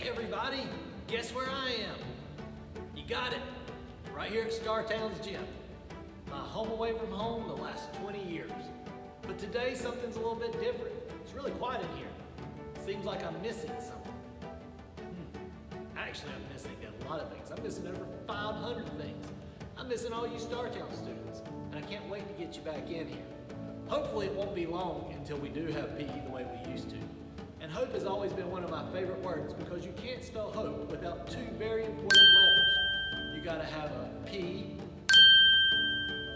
everybody, guess where I am? You got it, right here at Startown's gym. My home away from home the last 20 years. But today something's a little bit different. It's really quiet in here. Seems like I'm missing something. Actually, I'm missing a lot of things. I'm missing over 500 things. I'm missing all you Startown students, and I can't wait to get you back in here. Hopefully it won't be long until we do have PE the way we used to. And hope has always been one of my favorite words because you can't spell hope without two very important letters. You gotta have a P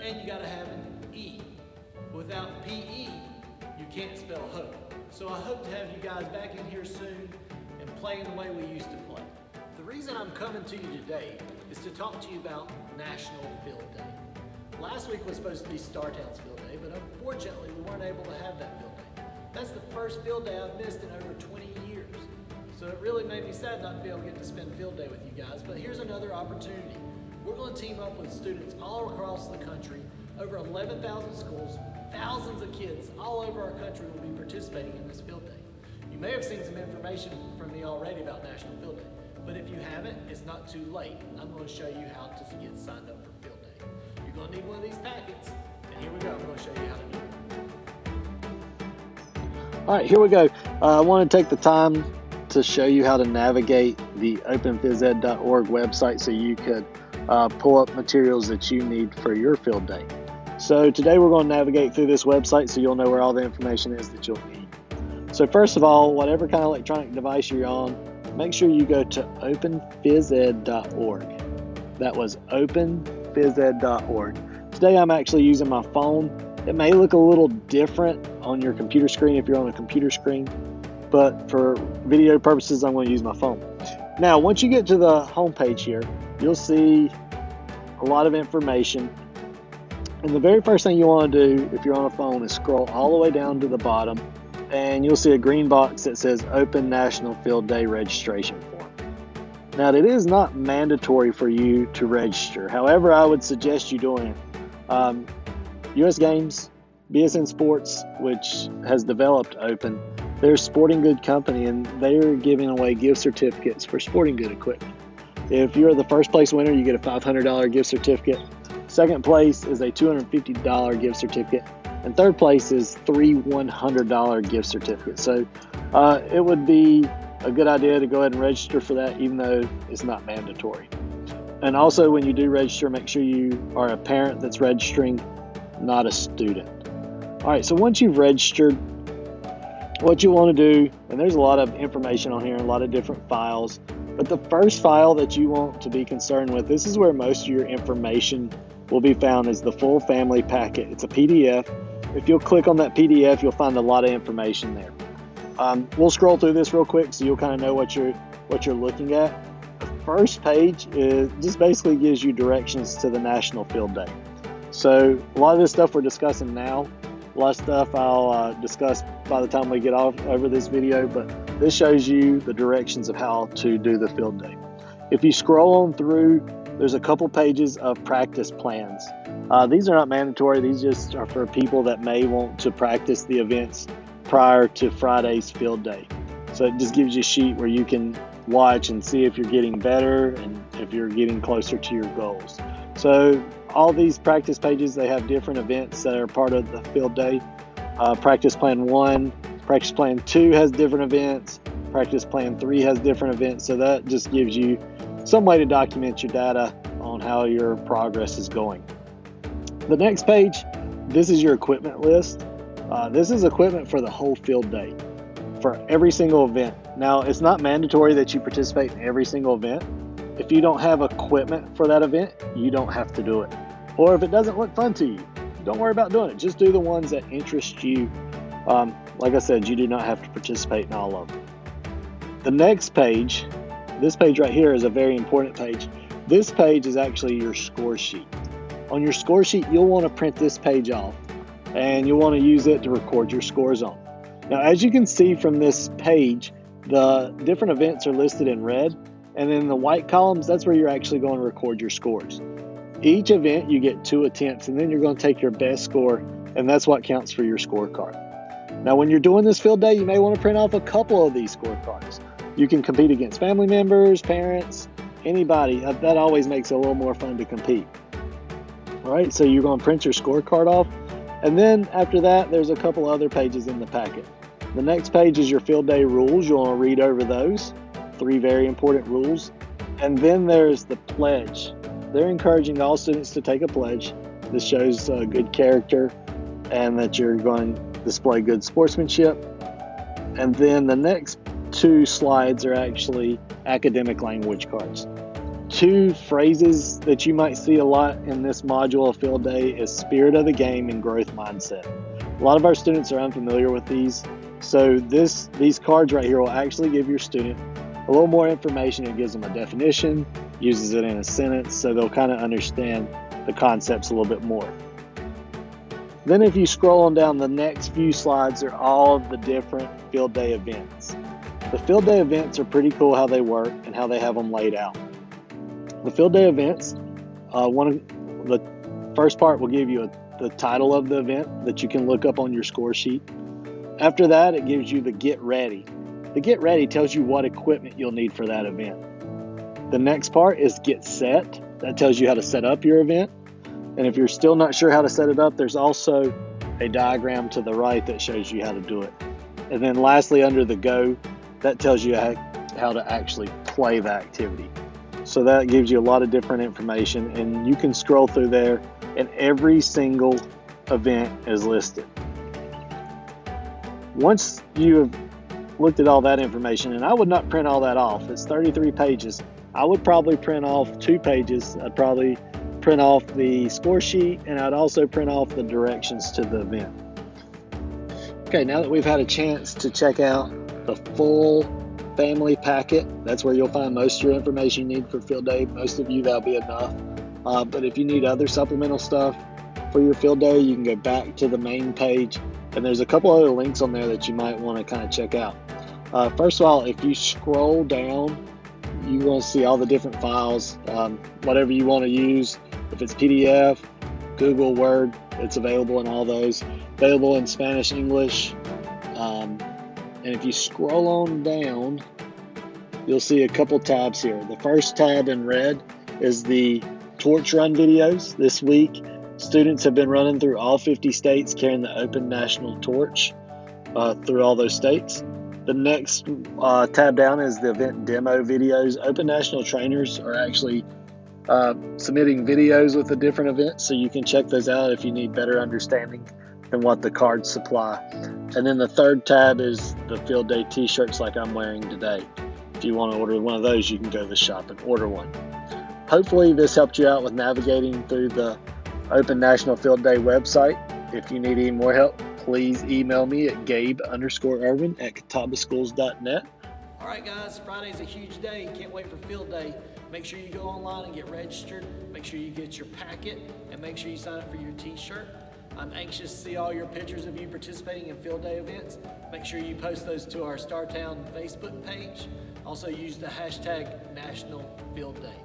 and you gotta have an E. Without PE, you can't spell hope. So I hope to have you guys back in here soon and playing the way we used to play. The reason I'm coming to you today is to talk to you about National Field Day. Last week was supposed to be Startown's Field Day, but unfortunately we weren't able to have that field day. That's the first field day I've missed in over 20 years. So it really made me sad not to be able to get to spend field day with you guys, but here's another opportunity. We're going to team up with students all across the country, over 11,000 schools, thousands of kids all over our country will be participating in this field day. You may have seen some information from me already about National Field Day, but if you haven't, it's not too late. I'm going to show you how to get signed up for field day. You're going to need one of these packets, and here we go. I'm going to show you how to do it. All right, here we go. I want to take the time to show you how to navigate the openphysed.org website so you could pull up materials that you need for your field day. So today we're going to navigate through this website so you'll know where all the information is that you'll need. So first of all, whatever kind of electronic device you're on, make sure you go to openphysed.org. That was openphysed.org. Today I'm actually using my phone. It may look a little different on your computer screen if you're on a computer screen, but for video purposes, I'm going to use my phone. Now, once you get to the home page here, you'll see a lot of information. And the very first thing you want to do if you're on a phone is scroll all the way down to the bottom, and you'll see a green box that says Open National Field Day Registration Form. Now, it is not mandatory for you to register. However, I would suggest you doing it. US Games, BSN Sports, which has developed Open, they're a sporting good company and they're giving away gift certificates for sporting good equipment. If you're the first place winner, you get a $500 gift certificate. Second place is a $250 gift certificate. And third place is three $100 gift certificates. So it would be a good idea to go ahead and register for that, even though it's not mandatory. And also, when you do register, make sure you are a parent that's registering, not a student. All right, so once you've registered, what you want to do, and there's a lot of information on here, a lot of different files, but the first file that you want to be concerned with, this is where most of your information will be found, is the full family packet. It's a PDF. If you'll click on that PDF, you'll find a lot of information there. We'll scroll through this real quick so you'll kind of know what you're looking at. The first page just basically gives you directions to the National Field Day. So a lot of this stuff we're discussing now, a lot of stuff I'll discuss by the time we get off over this video, but this shows you the directions of how to do the field day. If you scroll on through, there's a couple pages of practice plans. These are not mandatory. These just are for people that may want to practice the events prior to Friday's field day. So it just gives you a sheet where you can watch and see if you're getting better and if you're getting closer to your goals. So all these practice pages, they have different events that are part of the field day. Practice plan 1, practice plan 2 has different events. Practice plan 3 has different events. So that just gives you some way to document your data on how your progress is going. The next page, this is your equipment list. This is equipment for the whole field day, for every single event. Now, it's not mandatory that you participate in every single event. If you don't have equipment for that event, you don't have to do it. Or if it doesn't look fun to you, don't worry about doing it. Just do the ones that interest you. Like I said, you do not have to participate in all of them. The next page, this page right here, is a very important page. This page is actually your score sheet. On your score sheet, you'll want to print this page off, and you'll want to use it to record your scores on. Now, as you can see from this page, the different events are listed in red, and in the white columns, that's where you're actually going to record your scores. Each event, you get 2 attempts, and then you're going to take your best score, and that's what counts for your scorecard. Now, when you're doing this field day, you may want to print off a couple of these scorecards. You can compete against family members, parents, anybody. That always makes it a little more fun to compete. All right, so you're going to print your scorecard off. And then after that, there's a couple other pages in the packet. The next page is your field day rules. You'll want to read over those. 3 very important rules. And then there's the pledge. They're encouraging all students to take a pledge. This shows good character and that you're going to display good sportsmanship. And then the next 2 slides are actually academic language cards. 2 phrases that you might see a lot in this module of field day is spirit of the game and growth mindset. A lot of our students are unfamiliar with these. So these cards right here will actually give your student a little more information. It gives them a definition, uses it in a sentence, so they'll kind of understand the concepts a little bit more. Then if you scroll on down, the next few slides are all of the different field day events. The field day events are pretty cool how they work and how they have them laid out. The field day events, the first part will give you the title of the event that you can look up on your score sheet. After that, it gives you the get ready. The get ready tells you what equipment you'll need for that event. The next part is get set. That tells you how to set up your event. And if you're still not sure how to set it up, there's also a diagram to the right that shows you how to do it. And then lastly, under the go, that tells you how to actually play the activity. So that gives you a lot of different information, and you can scroll through there and every single event is listed. Once you have looked at all that information, and I would not print all that off, it's 33 pages. I would probably print off 2 pages. I'd probably print off the score sheet, and I'd also print off the directions to the event. Okay, now that we've had a chance to check out the full family packet, that's where you'll find most of your information you need for field day. Most of you, that'll be enough. But if you need other supplemental stuff for your field day, you can go back to the main page, and there's a couple other links on there that you might want to kind of check out. First of all, if you scroll down, you want to see all the different files, whatever you want to use. If it's PDF, Google, Word, it's available in all those. Available in Spanish, English. And if you scroll on down, you'll see a couple tabs here. The first tab in red is the torch run videos. This week, students have been running through all 50 states carrying the Open National Torch through all those states. The next tab down is the event demo videos. Open National trainers are actually submitting videos with the different events, so you can check those out if you need better understanding than what the cards supply. And then the third tab is the field day t-shirts like I'm wearing today. If you want to order one of those, you can go to the shop and order one. Hopefully this helped you out with navigating through the Open National Field Day website. If you need any more help, please email me at gabe_irvin@catawbaschools.net. All right, guys, Friday's a huge day. Can't wait for field day. Make sure you go online and get registered. Make sure you get your packet, and make sure you sign up for your t-shirt. I'm anxious to see all your pictures of you participating in field day events. Make sure you post those to our StarTown Facebook page. Also use the hashtag National Field Day.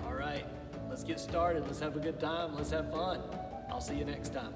All right, let's get started. Let's have a good time. Let's have fun. I'll see you next time.